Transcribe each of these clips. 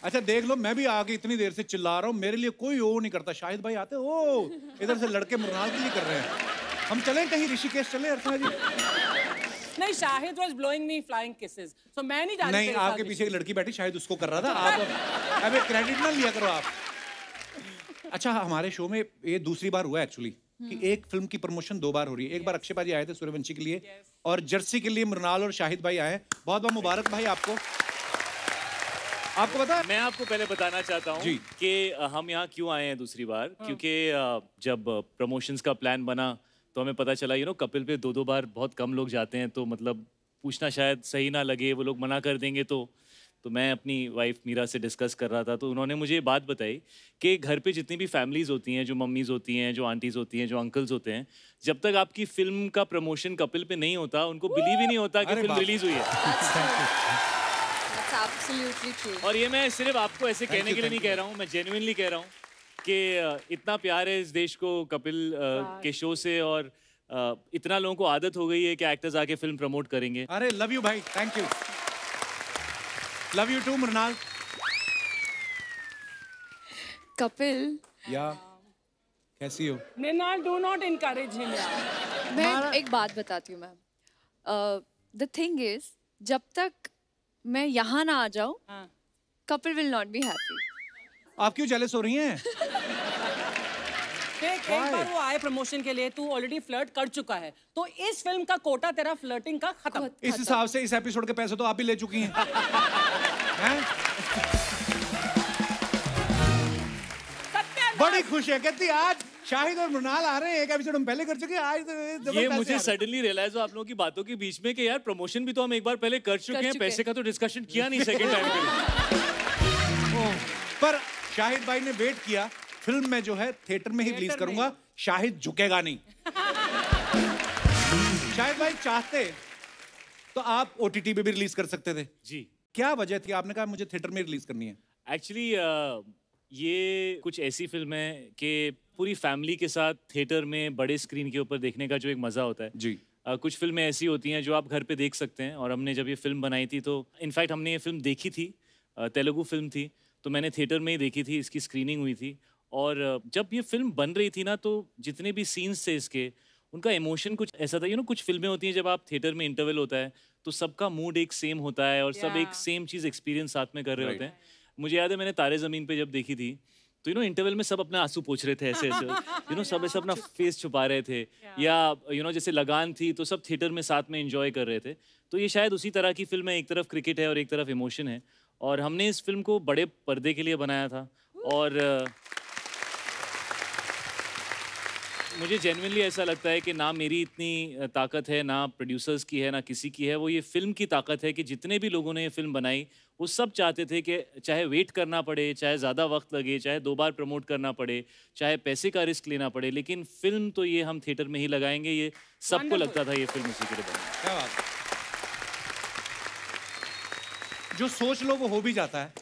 अच्छा देख लो, मैं भी आगे इतनी देर से चिल्ला रहा हूँ, मेरे लिए कोई ओ नहीं करता। शाहिद भाई आते ओ, इधर से लड़के मृणाल के लिए कर रहे हैं। हम चलें कहीं, ऋषिकेश चलें अर्चना जी? नहीं, Shahid was blowing me flying kisses, so मैं नहीं जानती। नहीं, आपके पीछे एक लड़की बैठी, शायद उसको कर रहा था। आप अब क्रेडिट ना लिया करो आप। अच्छा, हमारे शो में ये दूसरी बार हुआ एक्चुअली कि एक फिल्म की प्रमोशन 2 बार हो रही है। एक बार अक्षय भाई आए थे सूर्यवंशी के लिए, और जर्सी के लिए मृणाल और शाहिद भाई आए। बहुत बहुत मुबारक भाई आपको। आपको पता है, मैं आपको पहले बताना चाहता हूँ कि हम यहाँ क्यों आए हैं दूसरी बार, क्योंकि जब प्रमोशंस का प्लान बना तो हमें पता चला कपिल पे 2-2 बार बहुत कम लोग जाते हैं, तो मतलब पूछना शायद सही ना लगे, वो लोग मना कर देंगे। तो मैं अपनी वाइफ मीरा से डिस्कस कर रहा था, तो उन्होंने मुझे ये बात बताई कि घर पे जितनी भी फैमिलीज़ होती हैं, जो मम्मीज़ होती हैं, जो आंटीज़ होती हैं, जो अंकल्स होते हैं, जब तक आपकी फिल्म का प्रमोशन कपिल पे नहीं होता, उनको बिलीव ही नहीं होता कि फिल्म रिलीज हुई है। Absolutely true. और ये मैं सिर्फ आपको ऐसे कहने के लिए नहीं कह रहा हूँ, मैं जेन्युइनली कह रहा हूँ कि इतना प्यार है इस देश को कपिल के शो से, और इतना लोगों को आदत हो गई है कि एक्टर्स आके फिल्म प्रमोट करेंगे। अरे लव यू भाई, thank you. Love you too Mrunal. Kapil, या कैसी हो? Mrinal, do not encourage him यार। मैं एक बात बताती हूँ मैम। The thing is, जब तक मैं यहाँ ना आ जाऊँ, Kapil will not be happy. आप क्यों जेलस हो रही हैं? एक बार वो आए प्रमोशन के लिए, तू ऑलरेडी फ्लर्ट कर चुका है, तो इस फिल्म का कोटा तेरा फ्लर्टिंग का खत्म। इस हिसाब से इस एपिसोड के पैसे तो आप ही ले चुकी हैं। हैं? बड़ी खुश है, कहती आज शाहिद और मृणाल आ रहे हैं, एक एपिसोड हम पहले कर चुके हैं, आज तो ये मुझे सडनली रियलाइज हुआ आप लोगों की बातों के बीच में कि यार प्रमोशन भी तो हम एक बार पहले कर चुके हैं, पैसे का तो डिस्कशन किया नहीं सेकंड टाइम के लिए। पर शाहिद भाई ने वेट किया, फिल्म में जो है थिएटर में ही रिलीज करूंगा, शाहिद झुकेगा नहीं। शाहिद भाई चाहते तो आप ओटीटी पे भी रिलीज कर सकते थे जी। क्या वजह थी, आपने कहा मुझे थिएटर में रिलीज करनी है? एक्चुअली ये कुछ ऐसी फिल्म है कि पूरी फैमिली के साथ थिएटर में बड़े स्क्रीन के ऊपर देखने का जो एक मज़ा होता है जी। कुछ फिल्में ऐसी होती हैं जो आप घर पे देख सकते हैं, और हमने जब ये फिल्म बनाई थी तो इनफैक्ट हमने ये फिल्म देखी थी, तेलुगु फिल्म थी, तो मैंने थिएटर में ही देखी थी, इसकी स्क्रीनिंग हुई थी। और जब ये फिल्म बन रही थी ना, तो जितने भी सीन्स थे इसके, उनका इमोशन कुछ ऐसा था, कुछ फिल्में होती हैं जब आप थिएटर में इंटरवल होता है तो सबका मूड एक सेम होता है और सब एक सेम चीज़ एक्सपीरियंस साथ में कर रहे होते हैं। मुझे याद है मैंने तारे ज़मीन पे जब देखी थी तो इंटरवल में सब अपने आंसू पोंछ रहे थे ऐसे ऐसे सब ऐसे अपना फेस छुपा रहे थे, या जैसे लगान थी तो सब थिएटर में साथ में एंजॉय कर रहे थे। तो ये शायद उसी तरह की फिल्म है, एक तरफ क्रिकेट है और एक तरफ इमोशन है, और हमने इस फिल्म को बड़े पर्दे के लिए बनाया था। और मुझे जेन्युइनली ऐसा लगता है कि ना मेरी इतनी ताकत है, ना प्रोड्यूसर्स की है, ना किसी की है, वो ये फिल्म की ताकत है कि जितने भी लोगों ने ये फिल्म बनाई वो सब चाहते थे कि चाहे वेट करना पड़े, चाहे ज़्यादा वक्त लगे, चाहे 2 बार प्रमोट करना पड़े, चाहे पैसे का रिस्क लेना पड़े, लेकिन फिल्म तो ये हम थिएटर में ही लगाएंगे। ये सबको लगता था ये फिल्म उसी के लिए बनी। क्या बात है। जो सोच लो वो हो भी जाता है।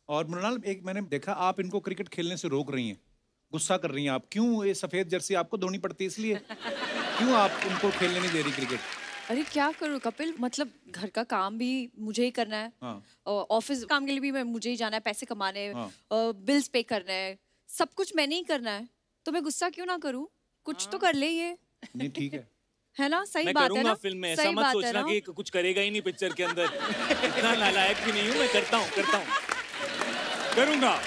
और मृणाल, एक मैंने देखा आप इनको क्रिकेट खेलने से रोक रही हैं, गुस्सा कर रही हैं आप। क्यों? ये सफेद जर्सी आपको धोनी पड़ती है इसलिए? क्यों आप उनको खेलने नहीं दे रही क्रिकेट? अरे क्या करूँ कपिल, मतलब घर का काम भी मुझे ही करना है, ऑफिस काम के लिए भी मुझे ही जाना है, पैसे कमाने, बिल्स पे करना है, सब कुछ मैंने ही करना है, तो मैं गुस्सा क्यों ना करूँ? कुछ तो कर ले ये। नहीं ठीक है ना, सही मैं बात है ना? फिल्म में ऐसा मत सोचना कि कुछ करेगा ही नहीं पिक्चर के अंदर। इतना नालायक भी नहीं हूँ मैं, करता हूँ करूँगा।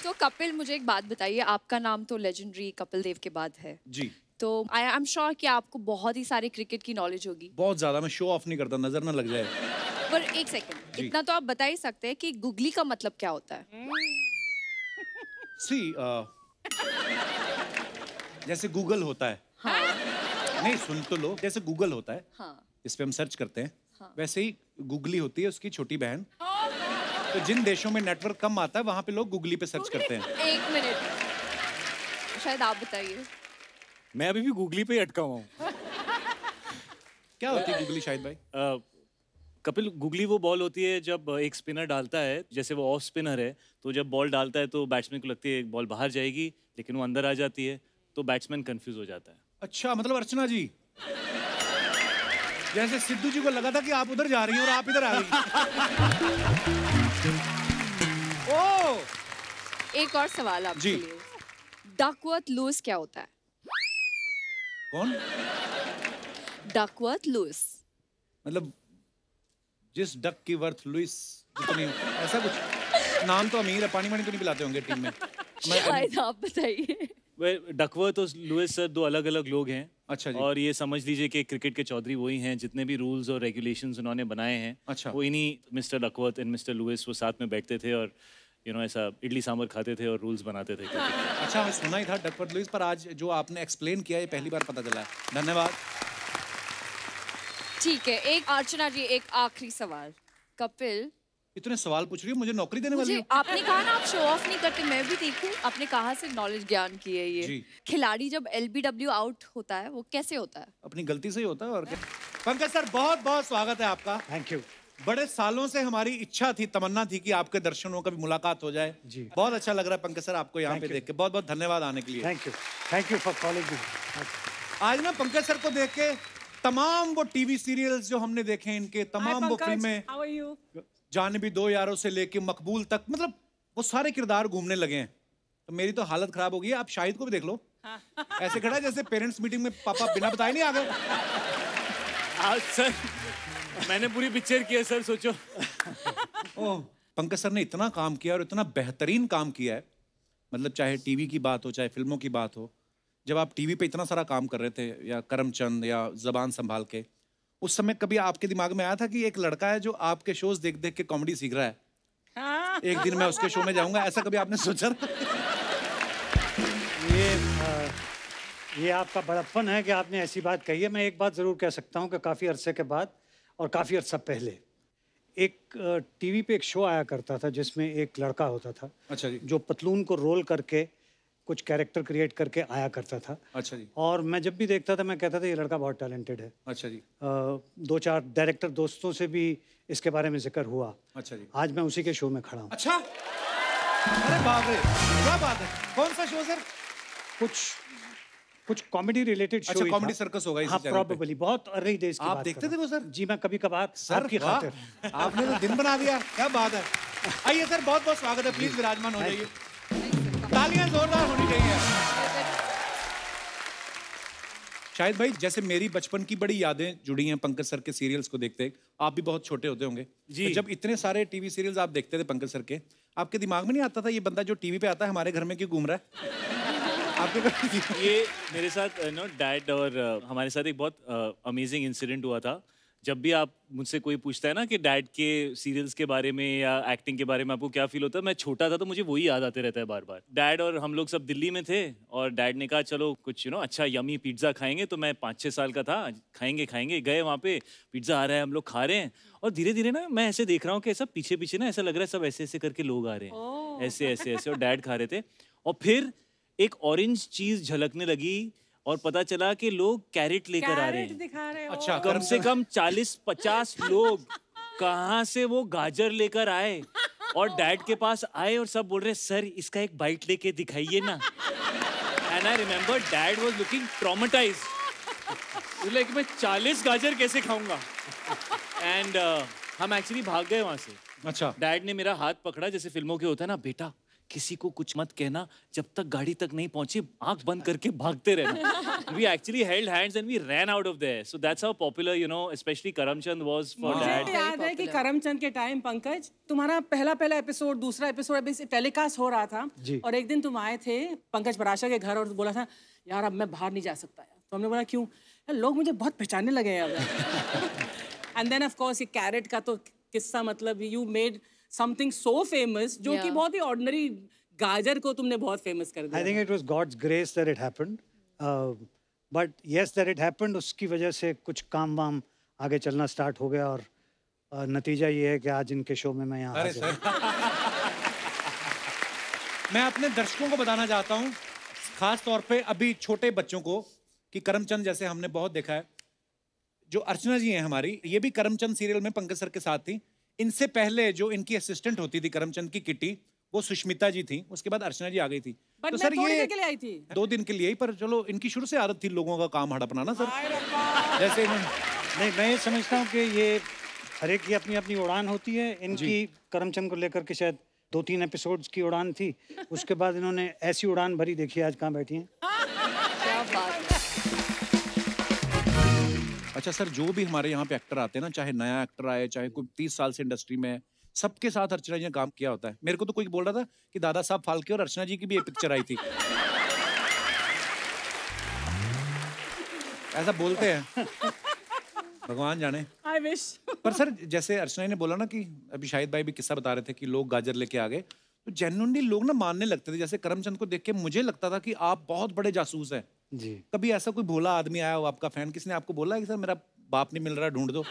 तो कपिल, मुझे एक बात बताइए, आपका नाम तो लेजेंडरी कपिल देव के बाद है जी, तो आई एम श्योर कि आपको बहुत ही सारे क्रिकेट की नॉलेज होगी। बहुत ज्यादा। मैं शो ऑफ नहीं करता, नजर ना लग जाए। पर एक सेकंड, इतना तो आप बता ही सकते हैं कि गुगली का मतलब क्या होता है? सी जैसे गूगल होता है। हाँ। नहीं सुन तो लो, जैसे गूगल होता है, हाँ। इस पे हम सर्च करते हैं, वैसे ही गूगली होती है उसकी छोटी बहन। तो जिन देशों में नेटवर्क कम आता है वहां पे लोग गूगली पे सर्च करते हैं। एक मिनट, शायद आप बताइए। मैं अभी भी गूगली पे ही अटका हुआ हूँ। क्या होती है गूगली शाहिद भाई? कपिल, गूगली वो बॉल होती है जब एक स्पिनर डालता है, जैसे वो ऑफ स्पिनर है, तो जब बॉल डालता है तो बैट्समैन को लगती है बॉल बाहर जाएगी, लेकिन वो अंदर आ जाती है, तो बैट्समैन कंफ्यूज हो जाता है। अच्छा, मतलब अर्चना जी, जैसे सिद्धू जी को लगा था कि आप उधर जा रही हैं और आप इधर आ गई। एक और सवाल आपके जी। लिए, डकवर्थ लुइस क्या होता है? कौन? Duckworth Louis. मतलब जिस डक की वर्थ लुइस जितनी, ऐसा कुछ नाम तो अमीर है, पानी वानी तो नहीं पिलाते होंगे टीम में। शायद आप बताइए। डकवर्थ और लुइस सर दो अलग अलग लोग हैं। अच्छा जी। और ये समझ लीजिए कि क्रिकेट के चौधरी वही हैं, जितने भी रूल्स और रेगुलेशंस उन्होंने बनाए हैं। अच्छा। वो इन्हीं mister Duckworth and mister Lewis वो साथ में बैठते थे और ऐसा इडली सांभर खाते थे और रूल्स बनाते थे cricket के। अच्छा, मैं सुना ही था डकवर्थ लुइस, पर आज जो आपने एक्सप्लेन किया ये पहली बार पता चला है। धन्यवाद। ठीक है, एक अर्चना जी, एक आखिरी सवाल। कपिल, इतने सवाल पूछ रही हो, मुझे नौकरी देने वाली मुझे हो? आपने कहा ना आप शो ऑफ नहीं करते, मैं भी देखूं आपने कहाँ से नॉलेज ज्ञान की है ये। जी। खिलाड़ी जब LBW आउट होता है वो कैसे होता है? अपनी गलती से ही होता है और क्या। पंकज सर, बहुत बहुत स्वागत है आपका। Thank you. बड़े सालों से हमारी इच्छा थी, तमन्ना थी कि आपके दर्शनों का भी मुलाकात हो जाए। जी। बहुत अच्छा लग रहा है पंकज सर आपको यहाँ पे देख के। बहुत बहुत धन्यवाद आने के लिए। Thank you for calling me. आज ना पंकज सर को देख के तमाम वो टीवी सीरियल्स जो हमने देखे, इनके तमाम वो फिल्में, How are you? जाने भी दो यारों से लेके मकबूल तक, मतलब वो सारे किरदार घूमने लगे हैं। तो मेरी तो हालत खराब हो गई है। आप शाहिद को भी देख लो, ऐसे खड़ा है जैसे पेरेंट्स मीटिंग में पापा बिना बताए नहीं आ गए। आज सर मैंने पूरी पिक्चर की है सर, सोचो। ओह, पंकज सर ने इतना काम किया और इतना बेहतरीन काम किया है, मतलब चाहे टीवी की बात हो चाहे फिल्मों की बात हो। जब आप टीवी पे इतना सारा काम कर रहे थे, या करमचंद या जबान संभाल के, उस समय कभी आपके दिमाग में आया था कि एक लड़का है जो आपके शोज देख देख के कॉमेडी सीख रहा है, एक दिन मैं उसके शो में जाऊंगा, ऐसा कभी आपने सोचा था? ये आपका बड़प्पन है कि आपने ऐसी बात कही है। मैं एक बात ज़रूर कह सकता हूँ कि काफ़ी अरसे के बाद और काफ़ी अर्सा पहले एक टीवी पे एक शो आया करता था जिसमें एक लड़का होता था। अच्छा जी। जो पतलून को रोल करके कुछ कैरेक्टर क्रिएट करके आया करता था। अच्छा जी। और मैं जब भी देखता था मैं कहता था ये लड़का बहुत टैलेंटेड है। अच्छा जी। 2-4 डायरेक्टर दोस्तों से भी इसके बारे में जिक्र हुआ। अच्छा जी। आज मैं उसी के शो में खड़ा हूँ। अच्छा, अरे बाप रे, क्या बात है। कौन सा शो सर? कुछ कॉमेडी रिलेटेड शो। अच्छा, कॉमेडी सर्कस होगा इसी हाँ, चैनल पे। प्रोबेबली बहुत अर्ली डेज की आप बात देखते कर थे रहा वो हूँ। सर? जी, मैं कभी कभार सर आपकी वाह, खातिर। आपने तो दिन बना दिया, क्या बात है। आइए सर, बहुत बहुत स्वागत है, प्लीज विराजमान हो जाइए। तालियां जोरदार होनी चाहिए। शाहिद भाई, जैसे मेरी बचपन की बड़ी यादें जुड़ी हैं पंकज सर के सीरियल्स को देखते, आप भी बहुत छोटे होते होंगे जी। तो जब इतने सारे टीवी सीरियल्स आप देखते थे पंकज सर के, आपके दिमाग में नहीं आता था ये बंदा जो टीवी पे आता है हमारे घर में क्यों घूम रहा है? आपके ये मेरे साथ डैड और हमारे साथ एक बहुत अमेजिंग इंसिडेंट हुआ था। जब भी आप मुझसे कोई पूछता है ना कि डैड के सीरियल्स के बारे में या एक्टिंग के बारे में आपको क्या फील होता है, मैं छोटा था तो मुझे वही याद आते रहता है बार बार। डैड और हम लोग सब दिल्ली में थे और डैड ने कहा चलो कुछ अच्छा यमी पिज्ज़ा खाएंगे। तो मैं 5-6 साल का था, खाएंगे गए वहाँ पे, पिज्ज़ा आ रहा है, हम लोग खा रहे हैं और धीरे धीरे ना मैं ऐसे देख रहा हूँ कि ऐसा पीछे पीछे ना ऐसा लग रहा है सब ऐसे ऐसे करके लोग आ रहे हैं, ऐसे ऐसे ऐसे, और डैड खा रहे थे। और फिर एक ऑरेंज चीज झलकने लगी और पता चला कि लोग कैरेट लेकर आ रहे हैं। अच्छा, कम से कम 40-50 लोग कहाँ से वो गाजर लेकर आए और डैड के पास आए और सब बोल रहे सर इसका एक बाइट लेके दिखाइए ना। And I remember dad was looking traumatised, like मैं 40 गाजर कैसे खाऊंगा। एंड हम एक्चुअली भाग गए वहां से। अच्छा, डैड ने मेरा हाथ पकड़ा जैसे फिल्मों के होता है ना, बेटा किसी को कुछ मत कहना जब तक गाड़ी तक नहीं पहुंची, आंख बंद करके भागते रहना। We actually held hands and we ran out of there. So that's how popular, especially Karamchand was for dad. मुझे याद है कि करमचंद के टाइम पंकज तुम्हारा पहला एपिसोड, दूसरा एपिसोड अभी टेलीकास्ट हो रहा था और एक दिन तुम आए थे पंकज पराशर के घर और बोला था यार अब मैं बाहर नहीं जा सकता यार। तो हमने बोला क्यों? यार लोग मुझे बहुत पहचानने लगे यार। एंड देन ऑफ कोर्स ये कैरेट का तो किस्सा, मतलब you made something so famous जो कि बहुत ही ordinary गाजर को तुमने बहुत famous कर दिया। I think it was God's grace that it happened, but yes that it happened। उसकी वजह से कुछ काम वाम आगे चलना स्टार्ट हो गया और नतीजा ये है कि आज इनके शो में मैं यहाँ हाजिर हूँ। मैं अपने दर्शकों को बताना चाहता हूँ, खास तौर पे अभी छोटे बच्चों को, कि करमचंद जैसे हमने बहुत देखा है। जो अर्चना जी हैं हमारी, ये भी करमचंद सीरियल में पंकज सर के साथ थी। इनसे पहले जो इनकी असिस्टेंट होती थी करमचंद की किटी, वो सुष्मिता जी थी। उसके बाद अर्चना जी आ गई थी। But तो मैं सर थोड़ी ये देर के लिए आई थी। 2 दिन के लिए ही, पर चलो इनकी शुरू से आदत थी लोगों का काम हड़पना ना सर। जैसे नहीं, मैं ये समझता हूँ कि ये हर एक की अपनी अपनी उड़ान होती है। इनकी करमचंद को लेकर के शायद 2-3 एपिसोड्स की उड़ान थी, उसके बाद इन्होंने ऐसी उड़ान भरी, देखिए आज कहाँ बैठी हैं। क्या बात है। अच्छा सर, जो भी हमारे यहाँ पे एक्टर आते हैं ना, चाहे नया एक्टर आए, चाहे कोई 30 साल से इंडस्ट्री में है, सबके साथ अर्चना जी ने काम किया होता है। मेरे को तो कोई बोल रहा था कि दादा साहब फाल्के और अर्चना जी की भी एक पिक्चर आई थी। ऐसा बोलते हैं, भगवान जाने। I wish. पर सर, जैसे अर्चना जी ने बोला ना कि अभी शाहिद भाई भी किस्सा बता रहे थे कि लोग गाजर लेके आ गए, तो जेन्युइनली लोग ना मानने लगते थे। जैसे करमचंद को देख के मुझे लगता था कि आप बहुत बड़े जासूस हैं जी। कभी ऐसा कोई भोला आदमी आया हो आपका फैन, किसने आपको बोला है कि सर मेरा बाप नहीं मिल रहा, ढूंढ दो?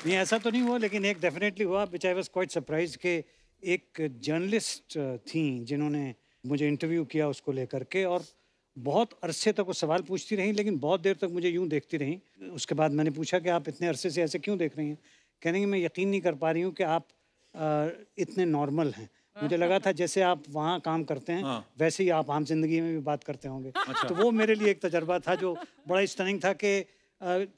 नहीं, ऐसा तो नहीं हुआ, लेकिन एक डेफिनेटली हुआ, विच आई वाज क्वाइट सरप्राइज के एक जर्नलिस्ट थी जिन्होंने मुझे इंटरव्यू किया उसको लेकर के, और बहुत अरसे तक वो सवाल पूछती रही, लेकिन बहुत देर तक मुझे यूं देखती रही। उसके बाद मैंने पूछा कि आप इतने अरसे से ऐसे क्यों देख रही हैं? कहने कि मैं यकीन नहीं कर पा रही हूँ कि आप इतने नॉर्मल हैं। मुझे लगा था जैसे आप वहाँ काम करते हैं, वैसे ही आप आम जिंदगी में भी बात करते होंगे। तो वो मेरे लिए एक तजर्बा था जो बड़ा स्टनिंग था कि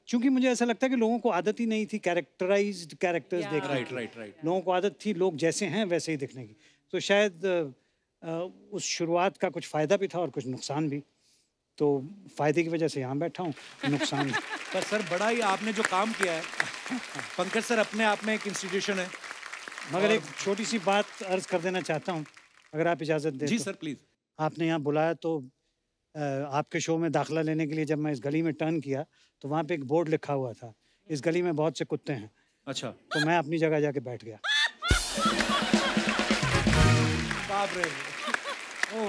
चूंकि मुझे ऐसा लगता है कि लोगों को आदत ही नहीं थी कैरेक्टराइज्ड कैरेक्टर्स देखने की। राइट। लोगों को आदत थी लोग जैसे हैं वैसे ही दिखने की। तो शायद उस शुरुआत का कुछ फ़ायदा भी था और कुछ नुकसान भी। तो फ़ायदे की वजह से यहाँ बैठा हूँ, नुकसान पर सर बड़ा ही आपने जो काम किया है, पंकज सर अपने आप में एक इंस्टीट्यूशन है। मगर एक छोटी सी बात अर्ज कर देना चाहता हूँ, अगर आप इजाज़त दें। जी तो। Sir please. आपने यहाँ बुलाया तो आपके शो में दाखिला लेने के लिए जब मैं इस गली में टर्न किया तो वहाँ पे एक बोर्ड लिखा हुआ था, इस गली में बहुत से कुत्ते हैं। अच्छा। तो मैं अपनी जगह जाके बैठ गया। बाप रे।